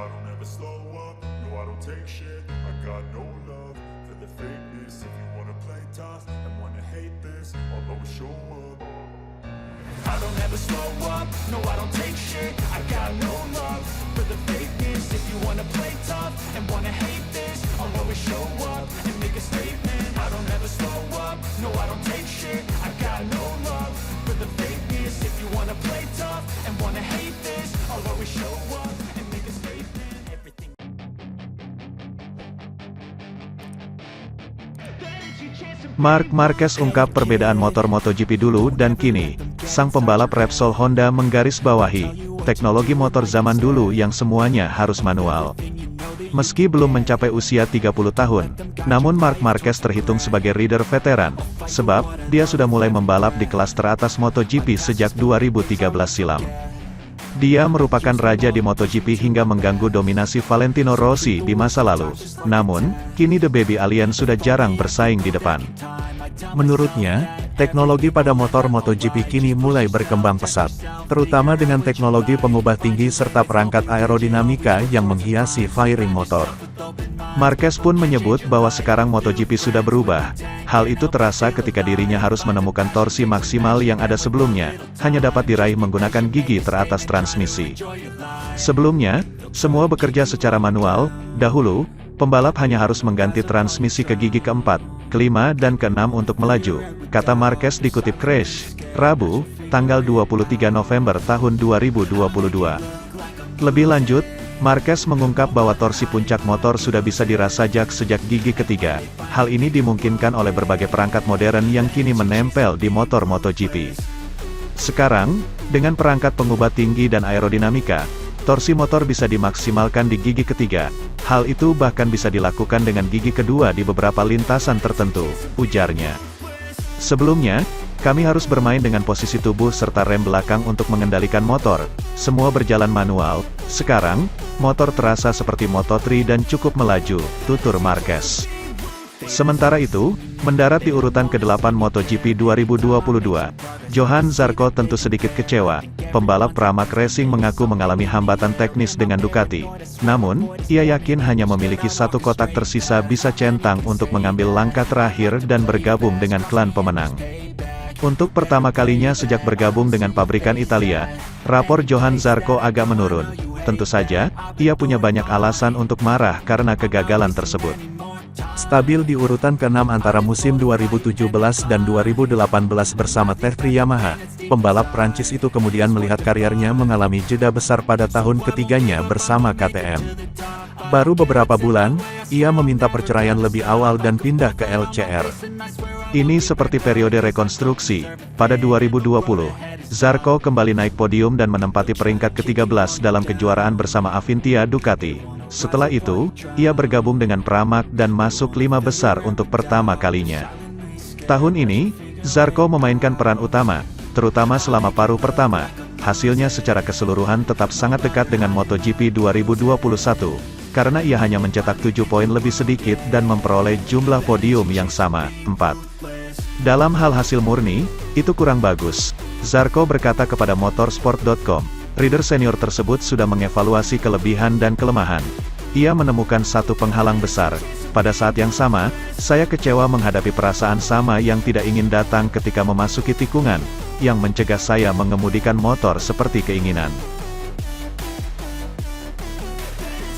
I don't ever slow up, no I don't take shit. I got no love for the fakeness. If you wanna play tough and wanna hate this, I'll always show up. I don't ever slow up, no I don't take shit. I got no love for the fakeness. If you wanna play tough and wanna hate this, I'll always show up and make a statement. I don't ever slow up, no I don't take shit. I got no love for the fakeness. If you wanna play tough and wanna hate this, I'll always show up and make a statement. Everything. Marc Marquez ungkap perbedaan motor MotoGP dulu dan kini. Sang pembalap Repsol Honda menggarisbawahi teknologi motor zaman dulu yang semuanya harus manual. Meski belum mencapai usia 30 tahun, namun Marc Marquez terhitung sebagai rider veteran, sebab dia sudah mulai membalap di kelas teratas MotoGP sejak 2013 silam. Dia merupakan raja di MotoGP hingga mengganggu dominasi Valentino Rossi di masa lalu. Namun, kini The Baby Alien sudah jarang bersaing di depan. Menurutnya, teknologi pada motor MotoGP kini mulai berkembang pesat, terutama dengan teknologi pengubah tinggi serta perangkat aerodinamika yang menghiasi fairing motor. Marquez pun menyebut bahwa sekarang MotoGP sudah berubah. Hal itu terasa ketika dirinya harus menemukan torsi maksimal yang ada sebelumnya, hanya dapat diraih menggunakan gigi teratas transmisi. Sebelumnya, semua bekerja secara manual. Dahulu, pembalap hanya harus mengganti transmisi ke gigi keempat, kelima dan keenam untuk melaju, kata Marquez dikutip Crash, Rabu, tanggal 23 November tahun 2022. Lebih lanjut, Marquez mengungkap bahwa torsi puncak motor sudah bisa dirasa sejak gigi ketiga. Hal ini dimungkinkan oleh berbagai perangkat modern yang kini menempel di motor MotoGP. Sekarang, dengan perangkat pengubah tinggi dan aerodinamika, torsi motor bisa dimaksimalkan di gigi ketiga. Hal itu bahkan bisa dilakukan dengan gigi kedua di beberapa lintasan tertentu, ujarnya. Sebelumnya, kami harus bermain dengan posisi tubuh serta rem belakang untuk mengendalikan motor. Semua berjalan manual. Sekarang, motor terasa seperti Moto3 dan cukup melaju, tutur Marquez. Sementara itu, mendarat di urutan ke-8 MotoGP 2022, Johann Zarco tentu sedikit kecewa. Pembalap Pramac Racing mengaku mengalami hambatan teknis dengan Ducati. Namun, ia yakin hanya memiliki satu kotak tersisa bisa centang untuk mengambil langkah terakhir dan bergabung dengan klan pemenang. Untuk pertama kalinya sejak bergabung dengan pabrikan Italia, rapor Johann Zarco agak menurun. Tentu saja, ia punya banyak alasan untuk marah karena kegagalan tersebut. Stabil di urutan ke-6 antara musim 2017 dan 2018 bersama Terry Yamaha, pembalap Prancis itu kemudian melihat karirnya mengalami jeda besar pada tahun ketiganya bersama KTM. Baru beberapa bulan, ia meminta perceraian lebih awal dan pindah ke LCR. Ini seperti periode rekonstruksi. Pada 2020, Zarco kembali naik podium dan menempati peringkat ke-13 dalam kejuaraan bersama Avintia Ducati. Setelah itu, ia bergabung dengan Pramac dan masuk 5 besar untuk pertama kalinya. Tahun ini, Zarco memainkan peran utama, terutama selama paruh pertama. Hasilnya secara keseluruhan tetap sangat dekat dengan MotoGP 2021, karena ia hanya mencetak 7 poin lebih sedikit dan memperoleh jumlah podium yang sama, 4. Dalam hal hasil murni, itu kurang bagus. Zarco berkata kepada motorsport.com, rider senior tersebut sudah mengevaluasi kelebihan dan kelemahan. Ia menemukan satu penghalang besar. Pada saat yang sama, saya kecewa menghadapi perasaan sama yang tidak ingin datang ketika memasuki tikungan, yang mencegah saya mengemudikan motor seperti keinginan.